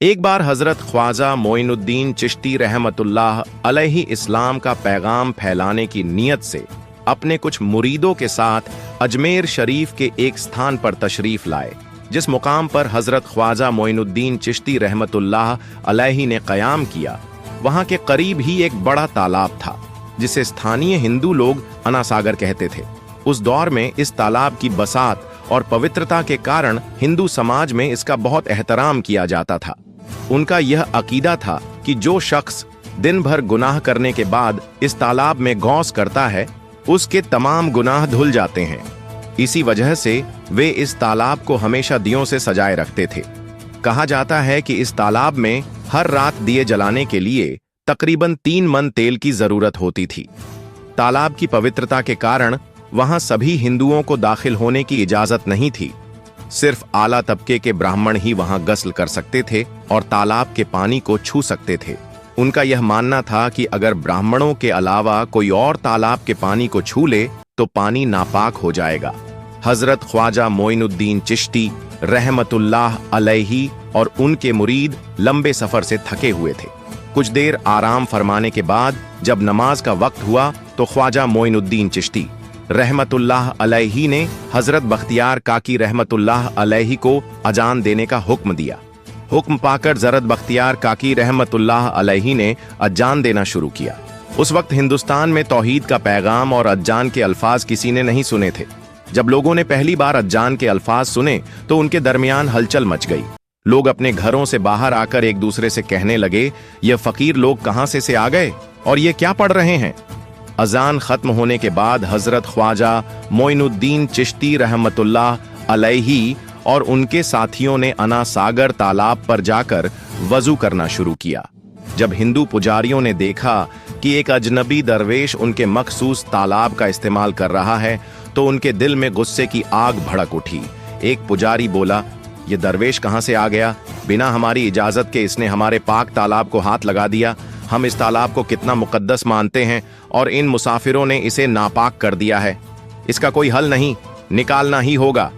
एक बार हजरत ख्वाजा मोइनुद्दीन चिश्ती रहमतुल्लाह अलैहि इस्लाम का पैगाम फैलाने की नीयत से अपने कुछ मुरीदों के साथ अजमेर शरीफ के एक स्थान पर तशरीफ लाए, जिस मुकाम पर हजरत ख्वाजा मोइनुद्दीन चिश्ती रहमतुल्लाह अलैहि ने क़याम किया। वहां के करीब ही एक बड़ा तालाब था, जिसे स्थानीय हिंदू लोग अनासागर कहते थे। उस दौर में इस तालाब की बसात और पवित्रता के कारण हिंदू समाज में इसका बहुत एहतराम किया जाता था। उनका यह अकीदा था कि जो शख्स दिन भर गुनाह करने के बाद इस तालाब में गौस करता है, उसके तमाम गुनाह धुल जाते हैं। इसी वजह से वे इस तालाब को हमेशा दियों से सजाए रखते थे। कहा जाता है कि इस तालाब में हर रात दिए जलाने के लिए तकरीबन 3 मन तेल की जरूरत होती थी। तालाब की पवित्रता के कारण वहां सभी हिंदुओं को दाखिल होने की इजाजत नहीं थी। सिर्फ आला तबके के ब्राह्मण ही वहां गस्ल कर सकते थे और तालाब के पानी को छू सकते थे। उनका यह मानना था कि अगर ब्राह्मणों के अलावा कोई और तालाब के पानी को छू ले तो पानी नापाक हो जाएगा। हजरत ख्वाजा मोइनुद्दीन चिश्ती रहमतुल्लाह अलैहि और उनके मुरीद लंबे सफर से थके हुए थे। कुछ देर आराम फरमाने के बाद जब नमाज का वक्त हुआ तो ख्वाजा मोइनुद्दीन चिश्ती रहमतुल्लाह अलैहि ने हजरत बख्तियार काकी रहमतुल्लाह अलैहि को अजान देने का हुक्म दिया। हुक्म पाकर हजरत बख्तियार काकी रहमतुल्लाह अलैहि ने अजान देना शुरू किया। उस वक्त हिंदुस्तान में तौहीद का पैगाम और अजान के अल्फाज किसी ने नहीं सुने थे। जब लोगों ने पहली बार अजान के अल्फाज सुने तो उनके दरमियान हलचल मच गई। लोग अपने घरों से बाहर आकर एक दूसरे से कहने लगे, ये फकीर लोग कहां से आ गए और ये क्या पढ़ रहे हैं। अजान खत्म होने के बाद हजरत ख्वाजा मोइनुद्दीन चिश्ती रहमतुल्लाह अलैहि और उनके साथियों ने अनासागर तालाब पर जाकर वजू करना शुरू किया। जब हिंदू पुजारियों ने देखा कि एक अजनबी दरवेश उनके मखसूस तालाब का इस्तेमाल कर रहा है तो उनके दिल में गुस्से की आग भड़क उठी। एक पुजारी बोला, ये दरवेश कहां से आ गया? बिना हमारी इजाजत के इसने हमारे पाक तालाब को हाथ लगा दिया। हम इस तालाब को कितना मुकद्दस मानते हैं और इन मुसाफिरों ने इसे नापाक कर दिया है। इसका कोई हल नहीं, निकालना ही होगा।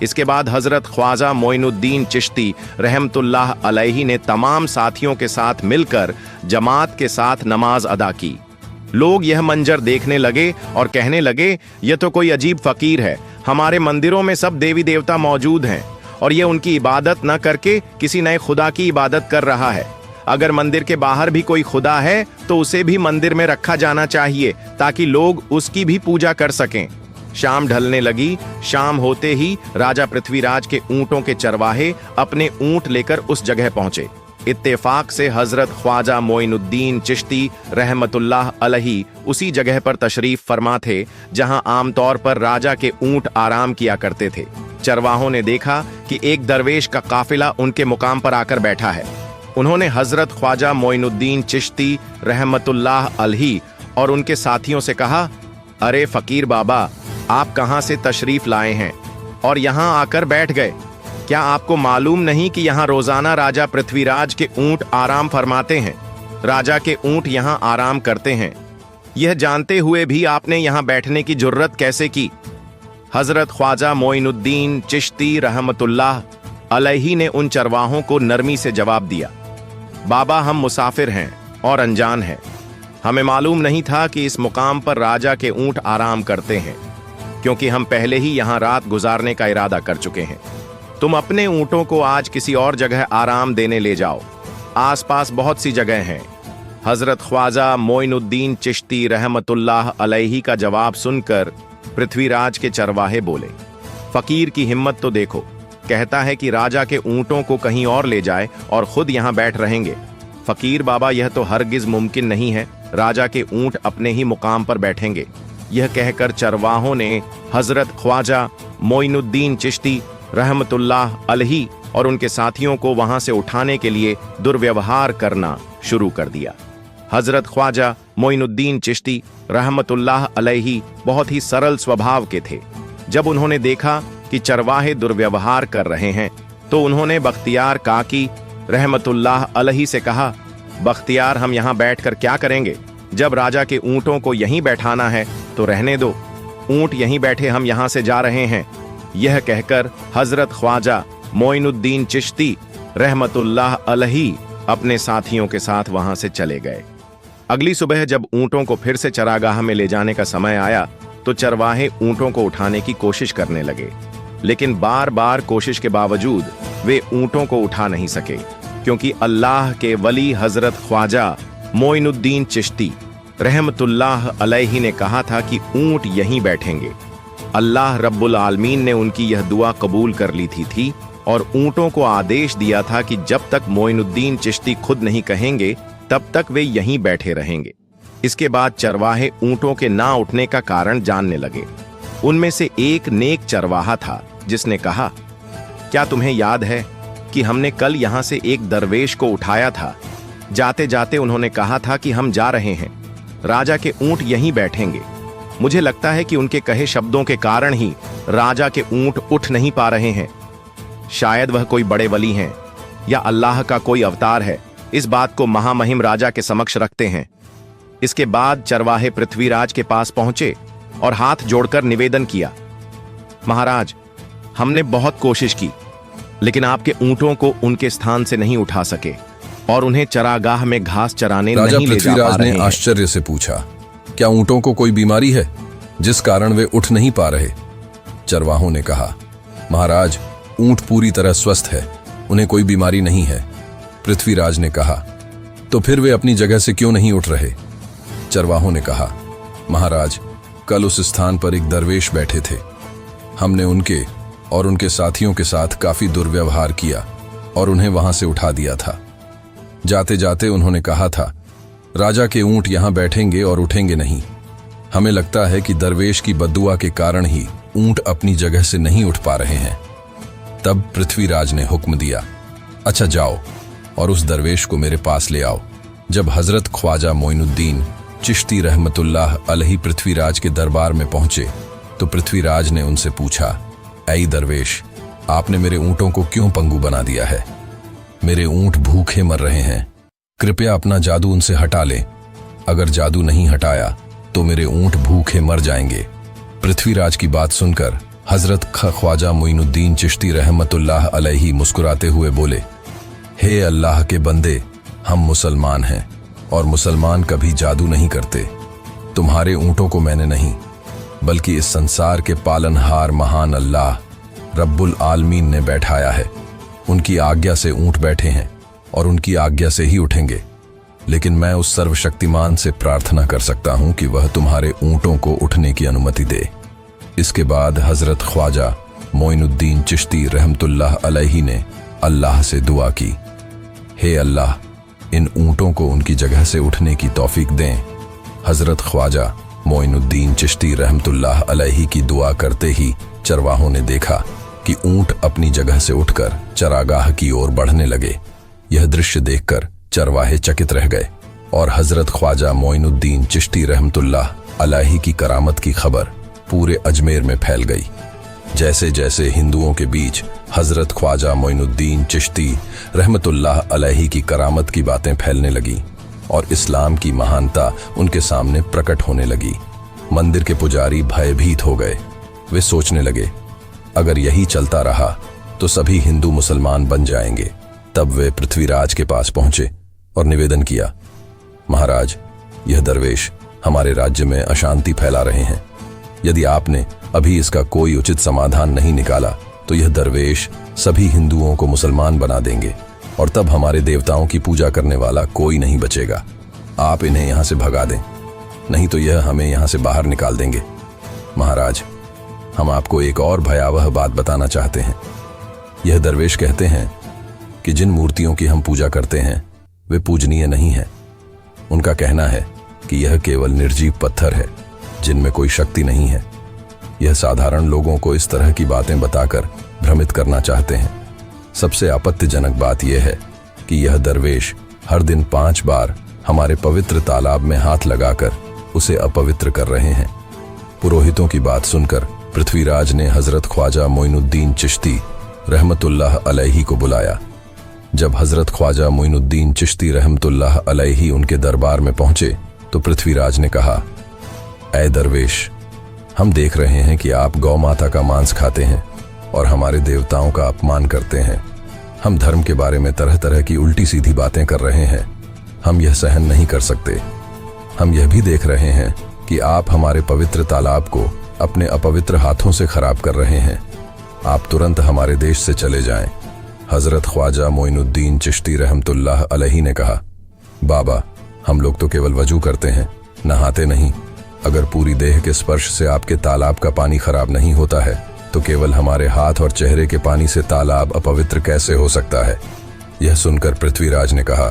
इसके बाद हजरत ख्वाजा मोइनुद्दीन चिश्ती रहमतुल्लाह अलैहि ने तमाम साथियों के साथ मिलकर जमात के साथ नमाज अदा की। लोग यह मंजर देखने लगे और कहने लगे, यह तो कोई अजीब फकीर है। हमारे मंदिरों में सब देवी देवता मौजूद हैं और यह उनकी इबादत न करके किसी नए खुदा की इबादत कर रहा है। अगर मंदिर के बाहर भी कोई खुदा है तो उसे भी मंदिर में रखा जाना चाहिए ताकि लोग उसकी भी पूजा कर सकें। शाम ढलने लगी। शाम होते ही राजा पृथ्वीराज के ऊंटों के चरवाहे अपने ऊंट लेकर उस जगह पहुंचे। इत्तेफाक से हजरत ख्वाजा मोइनुद्दीन चिश्ती रहमतुल्लाह अलैहि उसी जगह पर तशरीफ फरमा थे जहां आमतौर पर राजा के ऊंट आराम किया करते थे। चरवाहों ने देखा कि एक दरवेश का काफिला उनके मुकाम पर आकर बैठा है। उन्होंने हजरत ख्वाजा मोइनुद्दीन चिश्ती रहमतुल्लाह अलैहि और उनके साथियों से कहा, अरे फकीर बाबा, आप कहां से तशरीफ लाए हैं और यहां आकर बैठ गए? क्या आपको मालूम नहीं कि यहां रोजाना राजा पृथ्वीराज के ऊंट आराम फरमाते हैं? राजा के ऊंट यहां आराम करते हैं। यह जानते हुए भी आपने यहां बैठने की जुर्रत कैसे की? हजरत ख्वाजा मोइनुद्दीन चिश्ती रहमतुल्लाह अलैहि ने उन चरवाहों को नरमी से जवाब दिया, बाबा, हम मुसाफिर हैं और अनजान हैं। हमें मालूम नहीं था कि इस मुकाम पर राजा के ऊंट आराम करते हैं, क्योंकि हम पहले ही यहां रात गुजारने का इरादा कर चुके हैं। तुम अपने ऊंटों को आज किसी और जगह आराम देने ले जाओ। आसपास बहुत सी जगह हैं। हजरत ख्वाजा मोइनुद्दीन चिश्ती रहमतुल्लाह अलैहि का जवाब सुनकर पृथ्वीराज के चरवाहे बोले, फकीर की हिम्मत तो देखो, कहता है कि राजा के ऊंटों को कहीं और ले जाए और खुद यहां बैठ रहेंगे। फकीर बाबा, यह तो हरगिज मुमकिन नहीं है। राजा के ऊंट अपने ही मुकाम पर बैठेंगे। यह कहकर चरवाहों ने हजरत ख्वाजा मोइनुद्दीन चिश्ती रहमतुल्लाह अलैहि और उनके साथियों को वहां से उठाने के लिए दुर्व्यवहार करना शुरू कर दिया। हजरत ख्वाजा मोइनुद्दीन चिश्ती रहमतुल्लाह अलैहि बहुत ही सरल स्वभाव के थे। जब उन्होंने देखा कि चरवाहे दुर्व्यवहार कर रहे हैं तो उन्होंने बख्तियार काकी रहमतुल्लाह अलैहि से कहा, बख्तियार, हम यहाँ बैठकर क्या करेंगे? जब राजा के ऊंटों को यहीं बैठाना है तो रहने दो। ऊंट यहीं बैठे, हम यहाँ से जा रहे हैं। यह कहकर हजरत ख्वाजा मोइनुद्दीन चिश्ती रहमतुल्लाह अलैहि अपने साथियों के साथ वहां से चले गए। अगली सुबह जब ऊंटों को फिर से चरागाह में ले जाने का समय आया तो चरवाहे ऊंटों को उठाने की कोशिश करने लगे, लेकिन बार बार कोशिश के बावजूद वे ऊंटों को उठा नहीं सके, क्योंकि अल्लाह के वली हजरत ख्वाजा मोइनुद्दीन चिश्ती रहमतुल्लाह अलैहि ने कहा था कि ऊंट यहीं बैठेंगे। अल्लाह रब्बुल आलमीन ने उनकी यह दुआ कबूल कर ली थी और ऊंटों को आदेश दिया था कि जब तक मोइनुद्दीन चिश्ती खुद नहीं कहेंगे तब तक वे यहीं बैठे रहेंगे। इसके बाद चरवाहे ऊंटों के ना उठने का कारण जानने लगे। उनमें से एक नेक चरवाहा था जिसने कहा, क्या तुम्हें याद है कि हमने कल यहां से एक दरवेश को उठाया था? जाते जाते उन्होंने कहा था कि हम जा रहे हैं, राजा के ऊंट यहीं बैठेंगे। मुझे लगता है कि उनके कहे शब्दों के कारण ही राजा के ऊंट उठ नहीं पा रहे हैं। शायद वह कोई बड़े वली हैं या अल्लाह का कोई अवतार है। इस बात को महामहिम राजा के समक्ष रखते हैं। इसके बाद चरवाहे पृथ्वीराज के पास पहुंचे और हाथ जोड़कर निवेदन किया, महाराज, हमने बहुत कोशिश की, लेकिन आपके ऊंटों को उनके स्थान से नहीं उठा सके और उन्हें चरागाह में घास चराने नहीं ले जा पा रहे हैं। राजा पृथ्वीराज ने आश्चर्य से पूछा, क्या ऊंटों को कोई बीमारी है जिस कारण वे उठ नहीं पा रहे? चरवाहों ने कहा, महाराज, ऊंट पूरी तरह स्वस्थ है, उन्हें कोई बीमारी नहीं है। पृथ्वीराज ने कहा, तो फिर वे अपनी जगह से क्यों नहीं उठ रहे? चरवाहों ने कहा, महाराज, कल उस स्थान पर एक दरवेश बैठे थे। हमने उनके और उनके साथियों के साथ काफी दुर्व्यवहार किया और उन्हें वहां से उठा दिया था। जाते जाते उन्होंने कहा था, राजा के ऊंट यहां बैठेंगे और उठेंगे नहीं। हमें लगता है कि दरवेश की बद्दुआ के कारण ही ऊंट अपनी जगह से नहीं उठ पा रहे हैं। तब पृथ्वीराज ने हुक्म दिया, अच्छा जाओ और उस दरवेश को मेरे पास ले आओ। जब हजरत ख्वाजा मोइनुद्दीन चिश्ती रहमतुल्लाह अलैहि पृथ्वीराज के दरबार में पहुंचे तो पृथ्वीराज ने उनसे पूछा, ऐ दरवेश, आपने मेरे ऊंटों को क्यों पंगु बना दिया है? मेरे ऊंट भूखे मर रहे हैं, कृपया अपना जादू उनसे हटा ले। अगर जादू नहीं हटाया तो मेरे ऊंट भूखे मर जाएंगे। पृथ्वीराज की बात सुनकर हजरत ख्वाजा मोइनुद्दीन चिश्ती रहमतुल्लाह अलैहि मुस्कुराते हुए बोले, हे अल्लाह के बंदे, हम मुसलमान हैं और मुसलमान कभी जादू नहीं करते। तुम्हारे ऊंटों को मैंने नहीं, बल्कि इस संसार के पालनहार महान अल्लाह रब्बुल आलमीन ने बैठाया है। उनकी आज्ञा से ऊंट बैठे हैं और उनकी आज्ञा से ही उठेंगे। लेकिन मैं उस सर्वशक्तिमान से प्रार्थना कर सकता हूं कि वह तुम्हारे ऊंटों को उठने की अनुमति दे। इसके बाद हजरत ख्वाजा मोइनुद्दीन चिश्ती रहमतुल्लाह अलैहि ने अल्लाह से दुआ की, हे अल्लाह, इन ऊंटों को उनकी जगह से उठने की तौफीक दें। हजरत ख्वाजा मोइनुद्दीन चिश्ती रहमतुल्लाह अलैहि की दुआ करते ही चरवाहों ने देखा कि ऊंट अपनी जगह से उठकर चरागाह की ओर बढ़ने लगे। यह दृश्य देखकर चरवाहे चकित रह गए और हजरत ख्वाजा मोइनुद्दीन चिश्ती रहमतुल्लाह अलैहि की करामत की खबर पूरे अजमेर में फैल गई। जैसे जैसे हिंदुओं के बीच हजरत ख्वाजा मोइनुद्दीन चिश्ती रहमतुल्लाह अलैहि की करामत की बातें फैलने लगी और इस्लाम की महानता उनके सामने प्रकट होने लगी, मंदिर के पुजारी भयभीत हो गए। वे सोचने लगे, अगर यही चलता रहा तो सभी हिंदू मुसलमान बन जाएंगे। तब वे पृथ्वीराज के पास पहुंचे और निवेदन किया, महाराज, यह दरवेश हमारे राज्य में अशांति फैला रहे हैं। यदि आपने अभी इसका कोई उचित समाधान नहीं निकाला तो यह दरवेश सभी हिंदुओं को मुसलमान बना देंगे और तब हमारे देवताओं की पूजा करने वाला कोई नहीं बचेगा। आप इन्हें यहां से भगा दें, नहीं तो यह हमें यहां से बाहर निकाल देंगे। महाराज, हम आपको एक और भयावह बात बताना चाहते हैं। यह दरवेश कहते हैं कि जिन मूर्तियों की हम पूजा करते हैं वे पूजनीय नहीं है। उनका कहना है कि यह केवल निर्जीव पत्थर है जिनमें कोई शक्ति नहीं है। यह साधारण लोगों को इस तरह की बातें बताकर भ्रमित करना चाहते हैं। सबसे आपत्तिजनक बात यह है कि यह दरवेश हर दिन 5 बार हमारे पवित्र तालाब में हाथ लगाकर उसे अपवित्र कर रहे हैं। पुरोहितों की बात सुनकर पृथ्वीराज ने हजरत ख्वाजा मोइनुद्दीन चिश्ती रहमतुल्लाह अलैहि को बुलाया। जब हजरत ख्वाजा मोइनुद्दीन चिश्ती रहमतुल्लाह अलैहि उनके दरबार में पहुंचे तो पृथ्वीराज ने कहा, ऐ दरवेश, हम देख रहे हैं कि आप गौ माता का मांस खाते हैं और हमारे देवताओं का अपमान करते हैं। हम धर्म के बारे में तरह तरह की उल्टी सीधी बातें कर रहे हैं। हम यह सहन नहीं कर सकते। हम यह भी देख रहे हैं कि आप हमारे पवित्र तालाब को अपने अपवित्र हाथों से खराब कर रहे हैं। आप तुरंत हमारे देश से चले जाएं। हजरत ख्वाजा मोइनुद्दीन चिश्ती रहमतुल्लाह अलैहि ने कहा, बाबा, हम लोग तो केवल वजू करते हैं, नहाते नहीं। अगर पूरी देह के स्पर्श से आपके तालाब का पानी खराब नहीं होता है तो केवल हमारे हाथ और चेहरे के पानी से तालाब अपवित्र कैसे हो सकता है? यह सुनकर पृथ्वीराज ने कहा,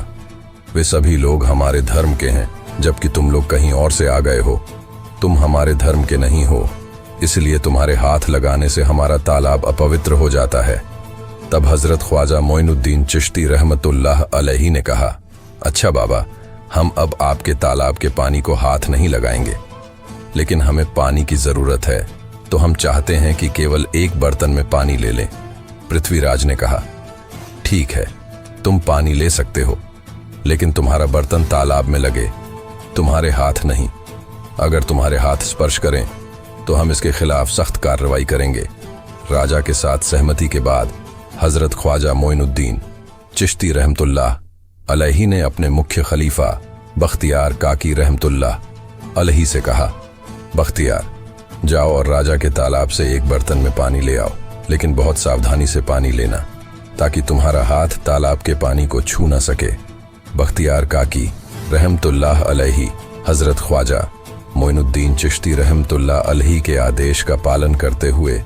वे सभी लोग हमारे धर्म के हैं, जबकि तुम लोग कहीं और से आ गए हो। तुम हमारे धर्म के नहीं हो, इसलिए तुम्हारे हाथ लगाने से हमारा तालाब अपवित्र हो जाता है। तब हजरत ख्वाजा मोइनुद्दीन चिश्ती रहमतुल्लाह अलैहि ने कहा, अच्छा बाबा, हम अब आपके तालाब के पानी को हाथ नहीं लगाएंगे, लेकिन हमें पानी की जरूरत है, तो हम चाहते हैं कि केवल एक बर्तन में पानी ले लें। पृथ्वीराज ने कहा, ठीक है, तुम पानी ले सकते हो, लेकिन तुम्हारा बर्तन तालाब में लगे, तुम्हारे हाथ नहीं। अगर तुम्हारे हाथ स्पर्श करें तो हम इसके खिलाफ सख्त कार्रवाई करेंगे। राजा के साथ सहमति के बाद हजरत ख्वाजा मोइनुद्दीन चिश्ती रहमतुल्लाह अलैहि ने अपने मुख्य खलीफा बख्तियार काकी रहमतुल्लाह अलैहि से कहा, बख्तियार, जाओ और राजा के तालाब से एक बर्तन में पानी ले आओ, लेकिन बहुत सावधानी से पानी लेना, ताकि तुम्हारा हाथ तालाब के पानी को छू न सके। बख्तियार काकी रहमतुल्लाह अलैहि हजरत ख्वाजा मोइनुद्दीन चिश्ती रहमतुल्लाह अलैहि के आदेश का पालन करते हुए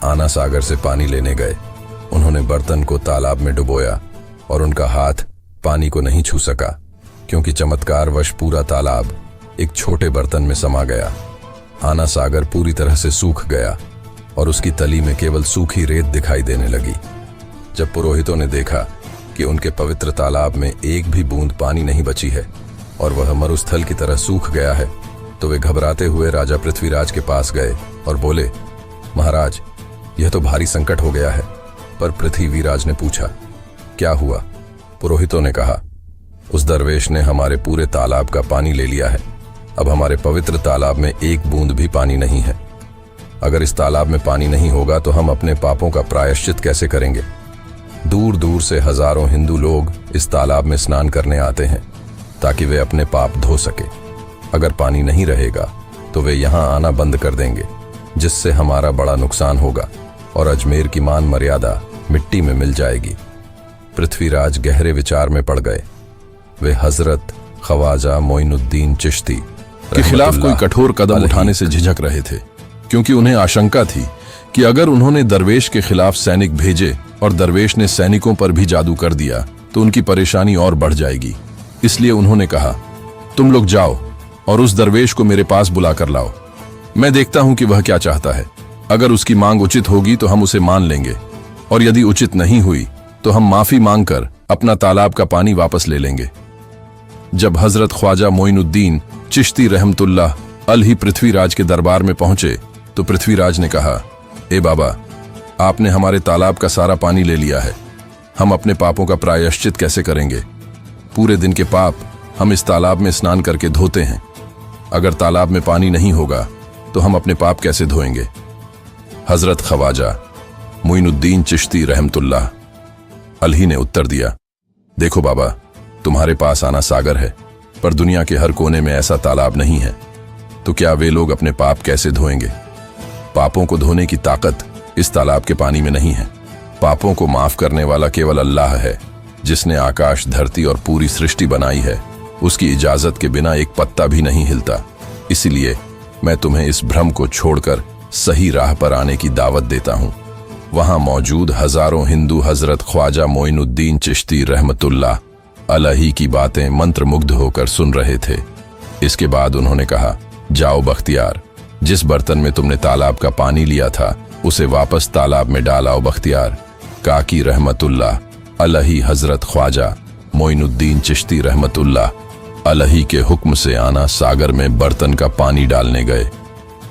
आना सागर से पानी लेने गए। उन्होंने बर्तन को तालाब में डुबोया और उनका हाथ पानी को नहीं छू सका, क्योंकि चमत्कारवश पूरा तालाब एक छोटे बर्तन में समा गया। आना सागर पूरी तरह से सूख गया और उसकी तली में केवल सूखी रेत दिखाई देने लगी। जब पुरोहितों ने देखा कि उनके पवित्र तालाब में एक भी बूंद पानी नहीं बची है और वह मरुस्थल की तरह सूख गया है, तो वे घबराते हुए राजा पृथ्वीराज के पास गए और बोले, महाराज, यह तो भारी संकट हो गया है। पर पृथ्वीराज ने पूछा, क्या हुआ? पुरोहितों ने कहा, उस दरवेश ने हमारे पूरे तालाब का पानी ले लिया है। अब हमारे पवित्र तालाब में एक बूंद भी पानी नहीं है। अगर इस तालाब में पानी नहीं होगा तो हम अपने पापों का प्रायश्चित कैसे करेंगे? दूर दूर से हजारों हिंदू लोग इस तालाब में स्नान करने आते हैं ताकि वे अपने पाप धो सके। अगर पानी नहीं रहेगा तो वे यहाँ आना बंद कर देंगे, जिससे हमारा बड़ा नुकसान होगा और अजमेर की मान मर्यादा मिट्टी में मिल जाएगी। पृथ्वीराज गहरे विचार में पड़ गए। वे हजरत ख्वाजा मोइनुद्दीन चिश्ती के खिलाफ कोई कठोर कदम उठाने से झिझक रहे थे, क्योंकि उन्हें आशंका थी कि अगर उन्होंने दरवेश के खिलाफ सैनिक भेजे और दरवेश ने सैनिकों पर भी जादू कर दिया तो उनकी परेशानी और बढ़ जाएगी। इसलिए उन्होंने कहा, तुम लोग जाओ और उस दरवेश को मेरे पास बुला कर लाओ। मैं देखता हूं कि वह क्या चाहता है। अगर उसकी मांग उचित होगी तो हम उसे मान लेंगे, और यदि उचित नहीं हुई तो हम माफी मांगकर अपना तालाब का पानी वापस ले लेंगे। जब हजरत ख्वाजा मोइनुद्दीन चिश्ती रहमतुल्लाह अलैहि पृथ्वीराज के दरबार में पहुंचे तो पृथ्वीराज ने कहा, ए बाबा, आपने हमारे तालाब का सारा पानी ले लिया है। हम अपने पापों का प्रायश्चित कैसे करेंगे? पूरे दिन के पाप हम इस तालाब में स्नान करके धोते हैं। अगर तालाब में पानी नहीं होगा तो हम अपने पाप कैसे धोएंगे? हजरत ख्वाजा मोइनुद्दीन चिश्ती रहमतुल्लाह अलैहि ने उत्तर दिया, देखो बाबा, तुम्हारे पास आना सागर है, पर दुनिया के हर कोने में ऐसा तालाब नहीं है, तो क्या वे लोग अपने पाप कैसे धोएंगे? पापों को धोने की ताकत इस तालाब के पानी में नहीं है। पापों को माफ करने वाला केवल अल्लाह है, जिसने आकाश, धरती और पूरी सृष्टि बनाई है। उसकी इजाजत के बिना एक पत्ता भी नहीं हिलता। इसलिए मैं तुम्हें इस भ्रम को छोड़कर सही राह पर आने की दावत देता हूँ। वहां मौजूद हजारों हिंदू हजरत ख्वाजा मोइनुद्दीन चिश्ती रहमतुल्लाह अलैहि की बातें मंत्रमुग्ध होकर सुन रहे थे। इसके बाद उन्होंने कहा, जाओ बख्तियार, जिस बर्तन में तुमने तालाब का पानी लिया था उसे वापस तालाब में डालाओ। बख्तियार काकी रहमतुल्लाह अलैहि हजरत ख्वाजा मोइनुद्दीन चिश्ती रहमतुल्लाह अलैहि के हुक्म से आना सागर में बर्तन का पानी डालने गए।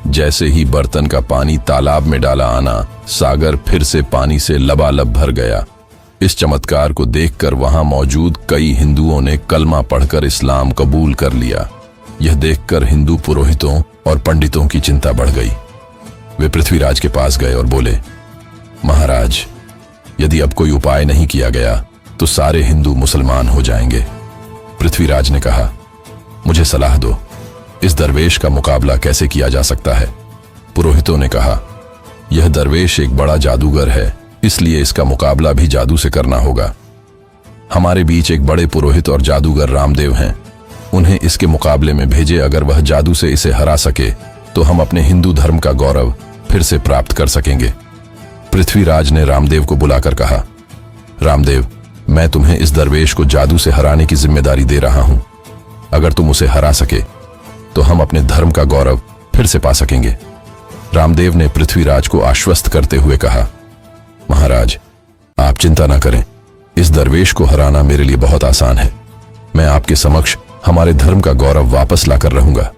जैसे ही बर्तन का पानी तालाब में डाला, आना सागर फिर से पानी से लबालब भर गया। इस चमत्कार को देखकर वहां मौजूद कई हिंदुओं ने कलमा पढ़कर इस्लाम कबूल कर लिया। यह देखकर हिंदू पुरोहितों और पंडितों की चिंता बढ़ गई। वे पृथ्वीराज के पास गए और बोले, महाराज, यदि अब कोई उपाय नहीं किया गया तो सारे हिंदू मुसलमान हो जाएंगे। पृथ्वीराज ने कहा, मुझे सलाह दो, इस दरवेश का मुकाबला कैसे किया जा सकता है? पुरोहितों ने कहा, यह दरवेश एक बड़ा जादूगर है, इसलिए इसका मुकाबला भी जादू से करना होगा। हमारे बीच एक बड़े पुरोहित और जादूगर रामदेव हैं, उन्हें इसके मुकाबले में भेजे। अगर वह जादू से इसे हरा सके तो हम अपने हिंदू धर्म का गौरव फिर से प्राप्त कर सकेंगे। पृथ्वीराज ने रामदेव को बुलाकर कहा, रामदेव, मैं तुम्हें इस दरवेश को जादू से हराने की जिम्मेदारी दे रहा हूं। अगर तुम उसे हरा सके तो हम अपने धर्म का गौरव फिर से पा सकेंगे। रामदेव ने पृथ्वीराज को आश्वस्त करते हुए कहा, महाराज, आप चिंता ना करें, इस दरवेश को हराना मेरे लिए बहुत आसान है। मैं आपके समक्ष हमारे धर्म का गौरव वापस लाकर रहूंगा।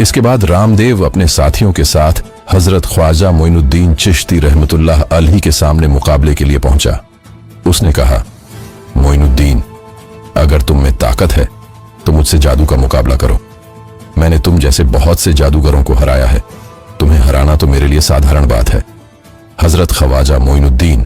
इसके बाद रामदेव अपने साथियों के साथ हजरत ख्वाजा मोइनुद्दीन चिश्ती रहमतुल्लाह अलैहि के सामने मुकाबले के लिए पहुंचा। उसने कहा, मोइनुद्दीन, अगर तुम में ताकत है तो मुझसे जादू का मुकाबला करो। मैंने तुम जैसे बहुत से जादूगरों को हराया है, तुम्हें हराना तो मेरे लिए साधारण बात है। हजरत ख्वाजा मोइनुद्दीन